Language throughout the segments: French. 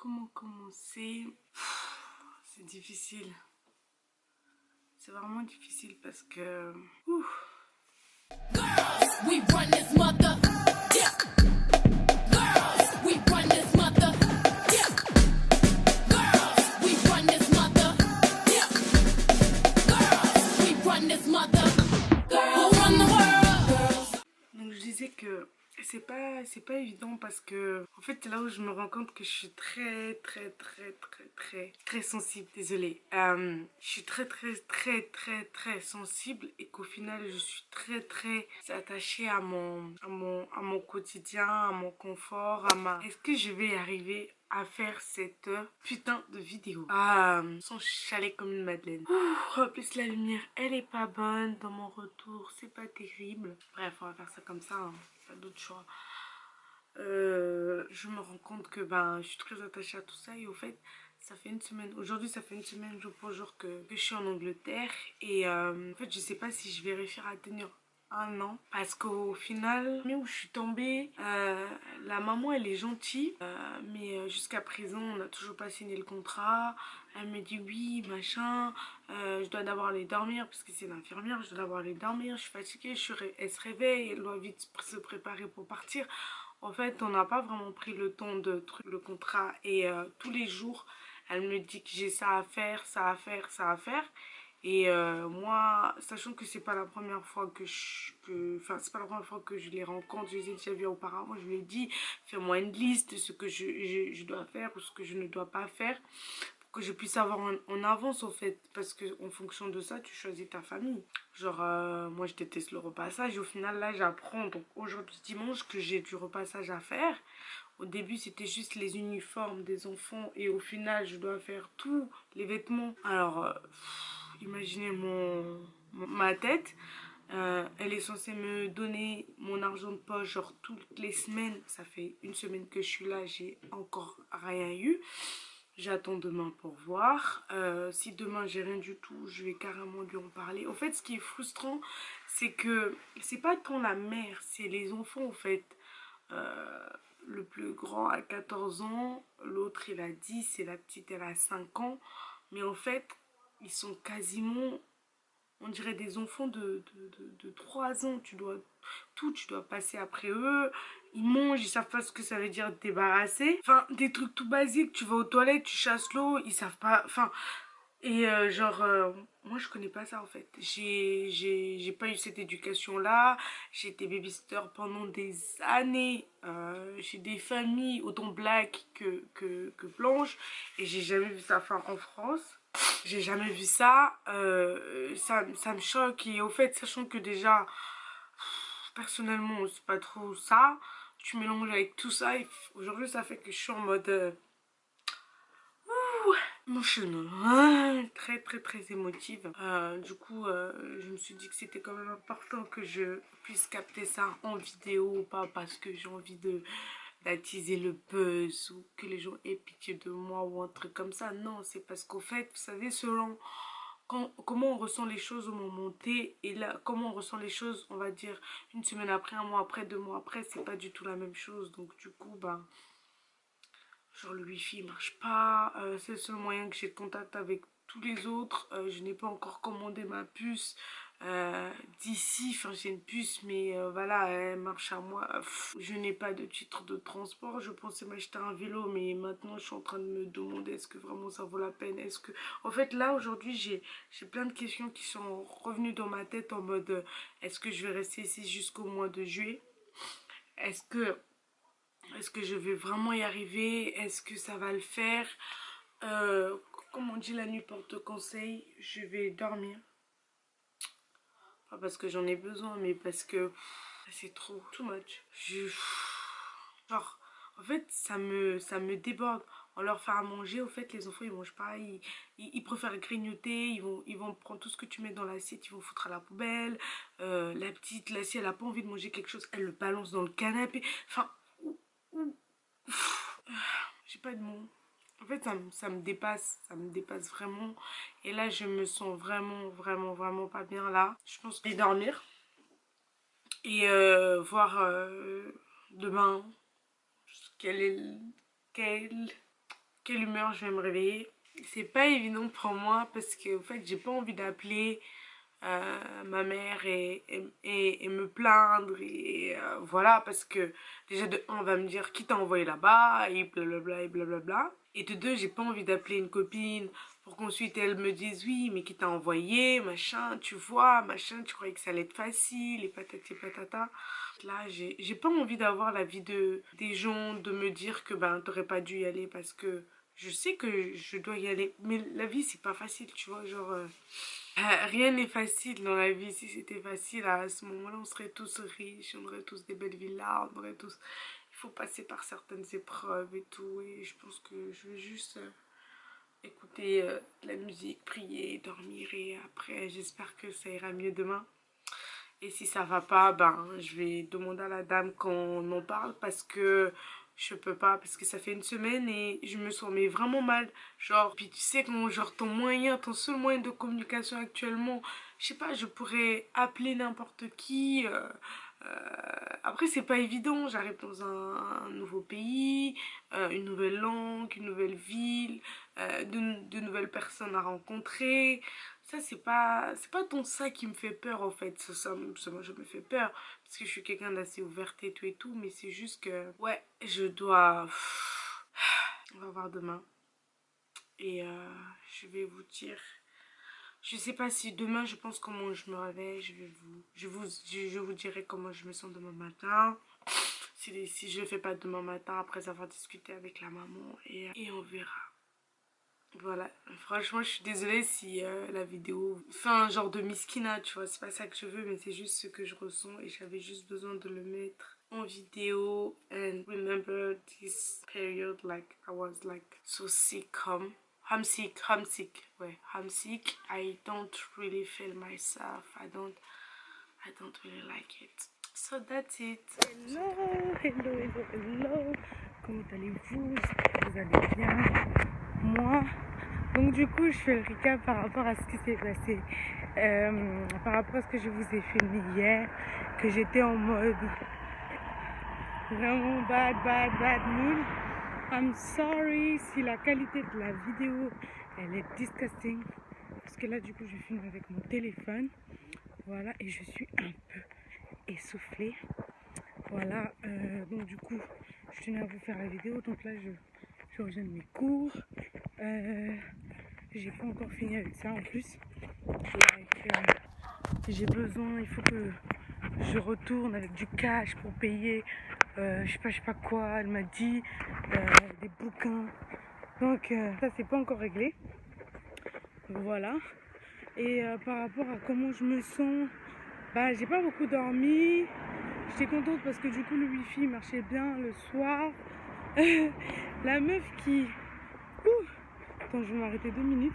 comment commencer? C'est difficile. C'est vraiment difficile parce que... Girls, we run this mother. Yeah. Girls, we run this mother. Yeah. Girls, we run this mother. Yeah. Girls, we run this mother. Girls, who run the world. Donc je disais que c'est pas évident parce que en fait c'est là où je me rends compte que je suis très sensible. Désolée, je suis très sensible et qu'au final je suis très attachée à mon quotidien, à mon confort, à ma... Est-ce que je vais arriver à faire cette putain de vidéo sans chialer comme une madeleine? En plus la lumière elle est pas bonne dans mon retour, c'est pas terrible. Bref, on va faire ça comme ça, hein. Pas d'autre choix. Je me rends compte que je suis très attachée à tout ça et au fait ça fait une semaine, aujourd'hui ça fait une semaine jour pour jour que je suis en Angleterre et en fait je sais pas si je vais réussir à tenir un an parce qu'au final, mais où je suis tombée, la maman elle est gentille mais jusqu'à présent on n'a toujours pas signé le contrat. Elle me dit oui machin, je dois d'abord aller dormir parce que c'est l'infirmière, je dois d'abord aller dormir, je suis fatiguée, elle se réveille, elle doit vite se préparer pour partir. En fait on n'a pas vraiment pris le temps de truc le contrat et tous les jours elle me dit que j'ai ça à faire, ça à faire, ça à faire. Et moi, sachant que c'est pas la première fois c'est pas la première fois que je les rencontre, je les ai déjà vus auparavant, je lui ai dit, fais-moi une liste de ce que je dois faire ou ce que je ne dois pas faire, pour que je puisse avoir en avance en fait, parce que en fonction de ça, tu choisis ta famille. Genre, moi je déteste le repassage, et au final là j'apprends, donc aujourd'hui dimanche, que j'ai du repassage à faire. Au début, c'était juste les uniformes des enfants et au final, je dois faire tous les vêtements. Alors, imaginez ma tête. Elle est censée me donner mon argent de poche genre toutes les semaines. Ça fait une semaine que je suis là, j'ai encore rien eu. J'attends demain pour voir. Si demain j'ai rien du tout, je vais carrément lui en parler. En fait, ce qui est frustrant, c'est que c'est pas tant la mère, c'est les enfants en fait. Le plus grand a 14 ans, l'autre il a 10 et la petite elle a 5 ans. Mais en fait, ils sont quasiment, on dirait des enfants de 3 ans. Tu dois passer après eux. Ils mangent, ils savent pas ce que ça veut dire débarrasser. Enfin, des trucs tout basiques, tu vas aux toilettes, tu chasses l'eau, ils savent pas, enfin... Et moi je connais pas ça en fait. J'ai pas eu cette éducation là. J'ai été babysitter pendant des années chez des familles autant black que blanches. Et j'ai jamais vu ça, enfin en France. J'ai jamais vu ça. Ça me choque. Et au fait, sachant que déjà, personnellement, c'est pas trop ça. Tu mélanges avec tout ça. Et aujourd'hui, ça fait que je suis en mode... émotionnelle, très émotive. Du coup, je me suis dit que c'était quand même important que je puisse capter ça en vidéo, pas parce que j'ai envie d'attiser le buzz ou que les gens aient pitié de moi ou un truc comme ça. Non, c'est parce qu'au fait, vous savez, selon comment on ressent les choses au moment T et là, comment on ressent les choses, on va dire, une semaine après, un mois après, 2 mois après, c'est pas du tout la même chose. Donc du coup, genre le wifi marche pas, c'est le seul moyen que j'ai de contact avec tous les autres. Je n'ai pas encore commandé ma puce d'ici, enfin j'ai une puce mais voilà elle marche à moi. Je n'ai pas de titre de transport, je pensais m'acheter un vélo mais maintenant je suis en train de me demander est-ce que vraiment ça vaut la peine. Est-ce que... En fait là aujourd'hui j'ai plein de questions qui sont revenues dans ma tête en mode est-ce que je vais rester ici jusqu'au mois de juillet? Est-ce que je vais vraiment y arriver? Est-ce que ça va le faire? Comme on dit, la nuit porte conseil. Je vais dormir. Pas parce que j'en ai besoin, mais parce que c'est trop, too much. Genre, en fait, ça me déborde. On leur fait à manger, au fait, les enfants, ils mangent pas. Ils préfèrent grignoter. Ils vont prendre tout ce que tu mets dans l'assiette, ils vont foutre à la poubelle. La petite, là, si elle a pas envie de manger quelque chose, elle le balance dans le canapé. Enfin... J'ai pas de mots. En fait, ça me dépasse vraiment. Et là, je me sens vraiment pas bien là. Je pense que je vais dormir et voir demain quel est quelle humeur je vais me réveiller. C'est pas évident pour moi parce que en fait j'ai pas envie d'appeler ma mère et me plaindre et voilà, parce que déjà de un on va me dire qui t'a envoyé là-bas et blablabla et blablabla, et de deux j'ai pas envie d'appeler une copine pour qu'ensuite elle me dise oui mais qui t'a envoyé machin, tu vois machin, tu croyais que ça allait être facile et patati patata. Là j'ai pas envie d'avoir la vie des gens, de me dire que ben t'aurais pas dû y aller parce que je sais que je dois y aller, mais la vie c'est pas facile, tu vois, genre rien n'est facile dans la vie. Si c'était facile, à ce moment-là, on serait tous riches, on aurait tous des belles villas, on aurait tous... Il faut passer par certaines épreuves et tout. Et je pense que je vais juste écouter de la musique, prier, dormir. Et après, j'espère que ça ira mieux demain. Et si ça va pas, ben, je vais demander à la dame qu'on en parle parce que je peux pas, parce que ça fait une semaine et je me sens mais vraiment mal. Genre, puis tu sais comment, genre ton seul moyen de communication actuellement, je sais pas, je pourrais appeler n'importe qui. Après, c'est pas évident, j'arrive dans un nouveau pays, une nouvelle langue, une nouvelle ville, de nouvelles personnes à rencontrer. Ça, c'est pas tant ça qui me fait peur, en fait. Moi, je me fais peur parce que je suis quelqu'un d'assez ouverte et tout, mais c'est juste que, ouais, je dois. On va voir demain. Et je vais vous dire. Je sais pas si demain, je pense comment je me réveille. Je vous dirai comment je me sens demain matin. Si je le fais pas demain matin, après avoir discuté avec la maman. Et on verra. Voilà, franchement, je suis désolée si la vidéo fait un genre de miskina, tu vois, c'est pas ça que je veux, mais c'est juste ce que je ressens et j'avais juste besoin de le mettre en vidéo. And remember this period, like I was like so sick, homesick, ouais, homesick. I don't really feel myself, I don't really like it. So that's it. Hello. Comment allez-vous? J'espère que vous allez bien. Moi, donc du coup, je fais le recap par rapport à ce qui s'est passé. Par rapport à ce que je vous ai filmé hier, que j'étais en mode vraiment bad mood. I'm sorry si la qualité de la vidéo, elle est disgusting. Parce que là, du coup, je filme avec mon téléphone. Voilà, et je suis un peu essoufflée. Voilà, donc du coup, je tenais à vous faire la vidéo. Donc là, je reviens de mes cours. J'ai pas encore fini avec ça en plus. J'ai besoin, il faut que je retourne avec du cash pour payer, je sais pas quoi, elle m'a dit, des bouquins. Donc ça c'est pas encore réglé. Voilà. Et par rapport à comment je me sens, bah j'ai pas beaucoup dormi. J'étais contente parce que du coup le wifi marchait bien le soir. La meuf qui... Attends, je vais m'arrêter 2 minutes.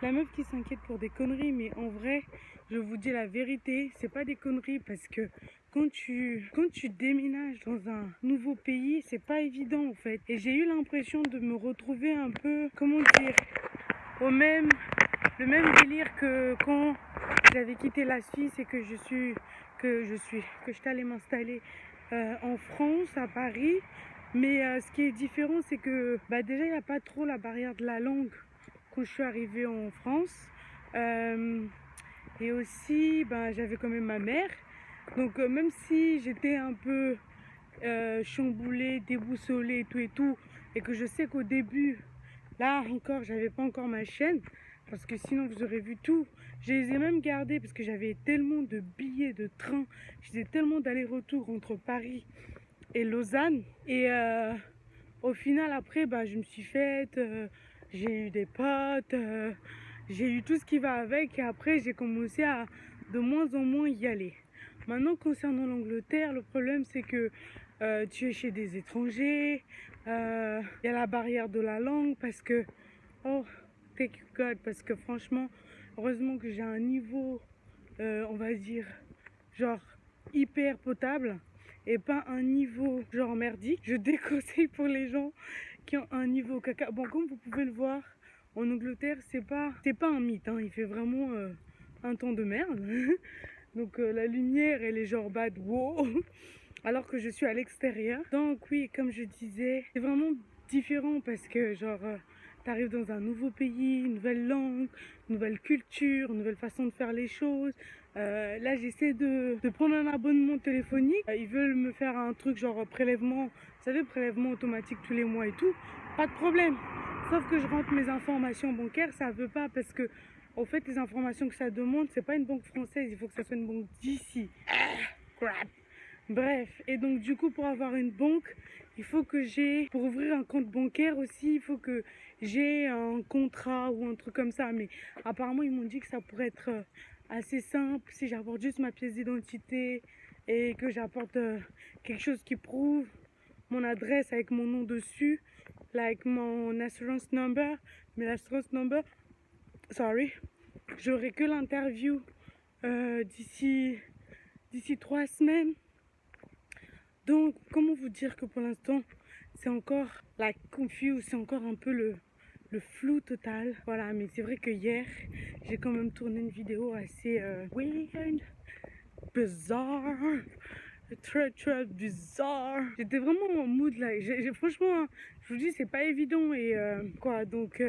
La meuf qui s'inquiète pour des conneries, mais en vrai, je vous dis la vérité, c'est pas des conneries parce que quand tu déménages dans un nouveau pays, c'est pas évident en fait. Et j'ai eu l'impression de me retrouver un peu, comment dire, le même délire que quand j'avais quitté la Suisse et que j'étais allée m'installer en France, à Paris. Mais ce qui est différent, c'est que déjà, il n'y a pas trop la barrière de la langue quand je suis arrivée en France. Et aussi, j'avais quand même ma mère. Donc même si j'étais un peu chamboulée, déboussolée et tout, et que je sais qu'au début, là encore, j'avais pas encore ma chaîne, parce que sinon vous aurez vu tout. Je les ai même gardés parce que j'avais tellement de billets de train, j'étais tellement d'aller-retour entre Paris et Lausanne. Et au final, après, je me suis faite, j'ai eu des potes, j'ai eu tout ce qui va avec. Et après, j'ai commencé à de moins en moins y aller. Maintenant, concernant l'Angleterre, le problème, c'est que tu es chez des étrangers. Il y a la barrière de la langue parce que... Oh, thank you God, parce que franchement, heureusement que j'ai un niveau, on va dire, genre hyper potable et pas un niveau genre merdique. Je déconseille pour les gens qui ont un niveau caca. Bon, comme vous pouvez le voir, en Angleterre, c'est pas un mythe, hein. Il fait vraiment un temps de merde. Donc la lumière, elle est genre bad, wow. Alors que je suis à l'extérieur. Donc oui, comme je disais, c'est vraiment différent parce que genre t'arrives dans un nouveau pays, une nouvelle langue, une nouvelle culture, une nouvelle façon de faire les choses. Là j'essaie de prendre un abonnement téléphonique. Ils veulent me faire un truc genre prélèvement, vous savez, prélèvement automatique tous les mois et tout. Pas de problème. Sauf que je rentre mes informations bancaires, ça veut pas parce que en fait les informations que ça demande, c'est pas une banque française, il faut que ça soit une banque d'ici. Crap. Bref, et donc du coup pour avoir une banque, il faut que j'ai, pour ouvrir un compte bancaire aussi, il faut que j'ai un contrat ou un truc comme ça. Mais apparemment ils m'ont dit que ça pourrait être assez simple si j'apporte juste ma pièce d'identité et que j'apporte quelque chose qui prouve mon adresse avec mon nom dessus, like mon assurance number. Mais l'assurance number, sorry, j'aurai que l'interview d'ici 3 semaines. Donc, comment vous dire que pour l'instant, c'est encore la confuse, c'est encore un peu le flou total. Voilà, mais c'est vrai que hier, j'ai quand même tourné une vidéo assez weird, bizarre, très bizarre. J'étais vraiment en mood là. Franchement, je vous dis, c'est pas évident et quoi. Donc,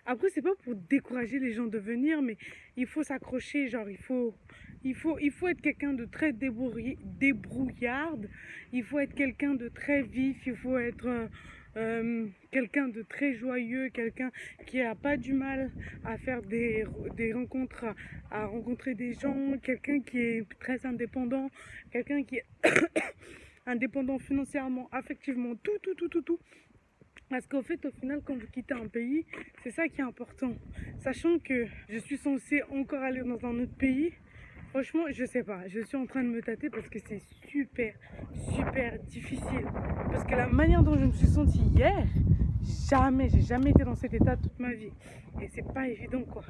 après, c'est pas pour décourager les gens de venir, mais il faut s'accrocher. Genre, il faut être quelqu'un de très débrouillarde, il faut être quelqu'un de très vif, il faut être quelqu'un de très joyeux, quelqu'un qui n'a pas du mal à faire des rencontres, à rencontrer des gens, quelqu'un qui est très indépendant, quelqu'un qui est indépendant financièrement, affectivement, tout. Parce qu'au fait, au final, quand vous quittez un pays, c'est ça qui est important. Sachant que je suis censée encore aller dans un autre pays, franchement, je sais pas. Je suis en train de me tâter parce que c'est super difficile. Parce que la manière dont je me suis sentie hier, j'ai jamais été dans cet état toute ma vie. Et c'est pas évident, quoi.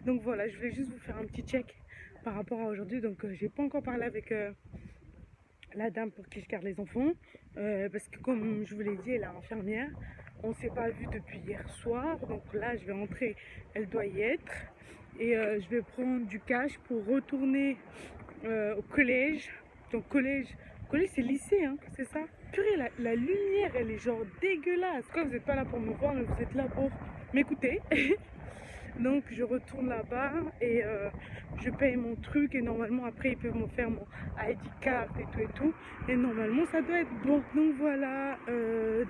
Donc voilà, je voulais juste vous faire un petit check par rapport à aujourd'hui. Donc j'ai pas encore parlé avec la dame pour qui je garde les enfants. Parce que comme je vous l'ai dit, elle est infirmière. On ne s'est pas vu depuis hier soir. Donc là, je vais rentrer. Elle doit y être. Et je vais prendre du cash pour retourner au collège. Donc collège c'est lycée, hein, c'est ça. Purée, la lumière, elle est genre dégueulasse. Quoi, vous n'êtes pas là pour me voir, mais vous êtes là pour m'écouter. Donc je retourne là-bas et je paye mon truc et normalement après ils peuvent me faire mon ID card et tout et normalement ça doit être bon. Donc voilà,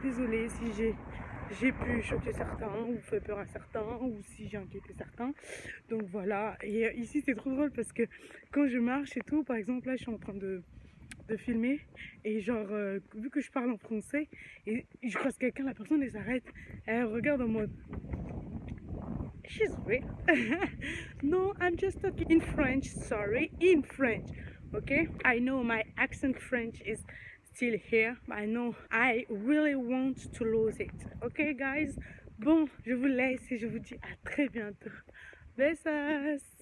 désolée si j'ai pu choquer certains ou fait peur à certains ou si j'ai inquiété certains. Donc voilà, et ici c'est trop drôle parce que quand je marche et tout, par exemple là je suis en train de filmer et genre vu que je parle en français et je croise quelqu'un, la personne elle s'arrête, elle regarde en mode she's weird. No, I'm just talking in French, sorry, in French, okay? I know my accent French is still here, but I know I really want to lose it, okay guys? Bon, je vous laisse et je vous dis à très bientôt. Besos!